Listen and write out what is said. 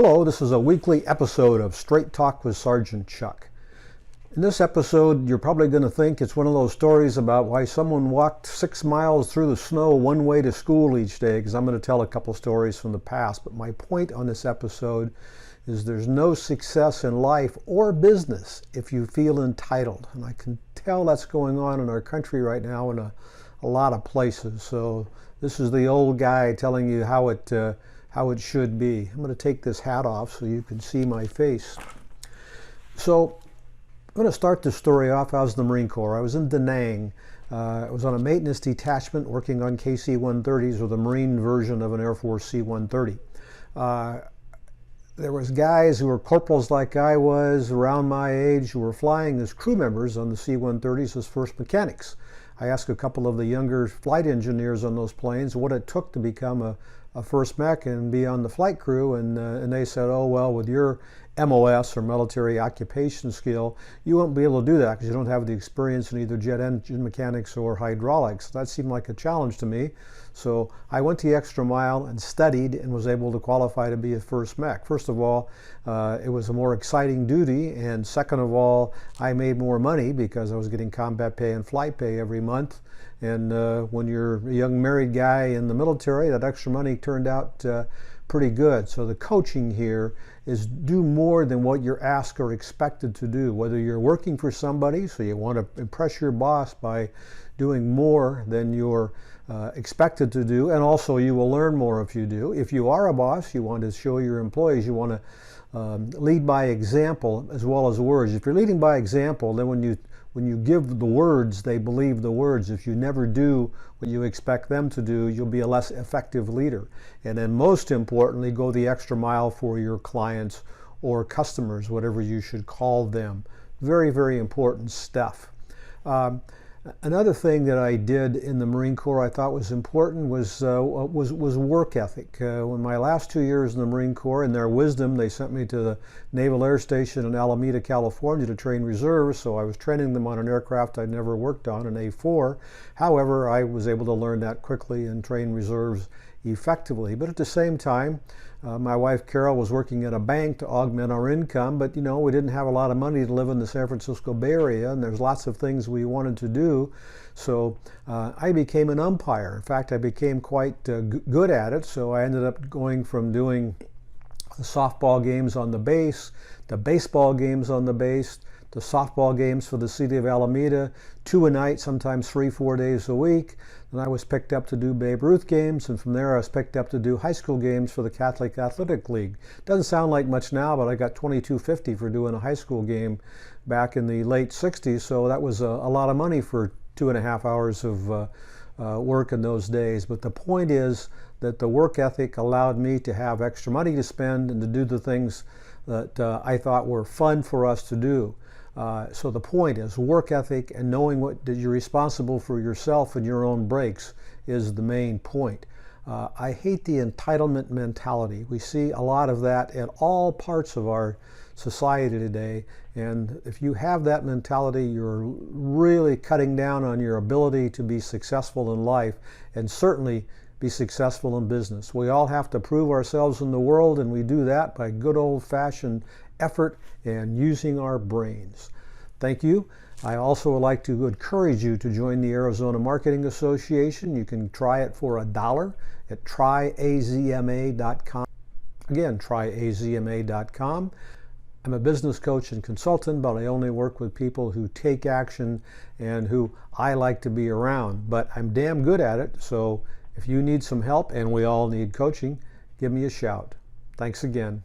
Hello, this is a weekly episode of Straight Talk with Sergeant Chuck. In this episode, you're probably going to think it's one of those stories about why someone walked 6 miles through the snow one way to school each day, because I'm going to tell a couple stories from the past. But my point on this episode is there's no success in life or business if you feel entitled. And I can tell that's going on in our country right now in a lot of places. So this is the old guy telling you how it should be. I'm going to take this hat off so you can see my face. So I'm going to start this story off. I was in the Marine Corps. I was in Da Nang. I was on a maintenance detachment working on KC-130s, or the Marine version of an Air Force C-130. There was guys who were corporals like I was, around my age, who were flying as crew members on the C-130s as first mechanics. I asked a couple of the younger flight engineers on those planes what it took to become a first mech and be on the flight crew, and they said, oh, well, with your MOS, or military occupation skill, you won't be able to do that because you don't have the experience in either jet engine mechanics or hydraulics. That seemed like a challenge to me. So I went the extra mile and studied and was able to qualify to be a first mech. First of all, it was a more exciting duty, and second of all, I made more money because I was getting combat pay and flight pay every month. And when you're a young married guy in the military, that extra money turned out pretty good. So the coaching here is do more than what you're asked or expected to do. Whether you're working for somebody, so you want to impress your boss by doing more than you're expected to do, and also you will learn more if you do. If you are a boss, you want to show your employees, you want to lead by example as well as words. If you're leading by example, then when you give the words, they believe the words. If you never do what you expect them to do, you'll be a less effective leader. And then most importantly, go the extra mile for your clients or customers, whatever you should call them. Very, very important stuff. Another thing that I did in the Marine Corps I thought was important was work ethic. When my last 2 years in the Marine Corps, in their wisdom, they sent me to the Naval Air Station in Alameda, California to train reserves, so I was training them on an aircraft I'd never worked on, an A4. However, I was able to learn that quickly and train reserves effectively. But at the same time, my wife Carol was working at a bank to augment our income, but we didn't have a lot of money to live in the San Francisco Bay Area, and there's lots of things we wanted to do. So I became an umpire. In fact, I became quite good at it, so I ended up going from doing softball games on the base to baseball games on the base to softball games for the city of Alameda, 2 a night, sometimes 3-4 days a week. Then I was picked up to do Babe Ruth games, and from there I was picked up to do high school games for the Catholic Athletic League. Doesn't sound like much now, but I got $22.50 for doing a high school game back in the late 60s, so that was a lot of money for 2.5 hours of work in those days. But the point is that the work ethic allowed me to have extra money to spend and to do the things that I thought were fun for us to do. So the point is work ethic and knowing that you're responsible for yourself and your own breaks is the main point. I hate the entitlement mentality. We see a lot of that in all parts of our society today, and if you have that mentality, you're really cutting down on your ability to be successful in life, and certainly be successful in business. We all have to prove ourselves in the world, and we do that by good old-fashioned effort and using our brains. Thank you. I also would like to encourage you to join the Arizona Marketing Association. You can try it for $1 at tryazma.com. Again, tryazma.com. I'm a business coach and consultant, but I only work with people who take action and who I like to be around. But I'm damn good at it, so if you need some help, and we all need coaching, give me a shout. Thanks again.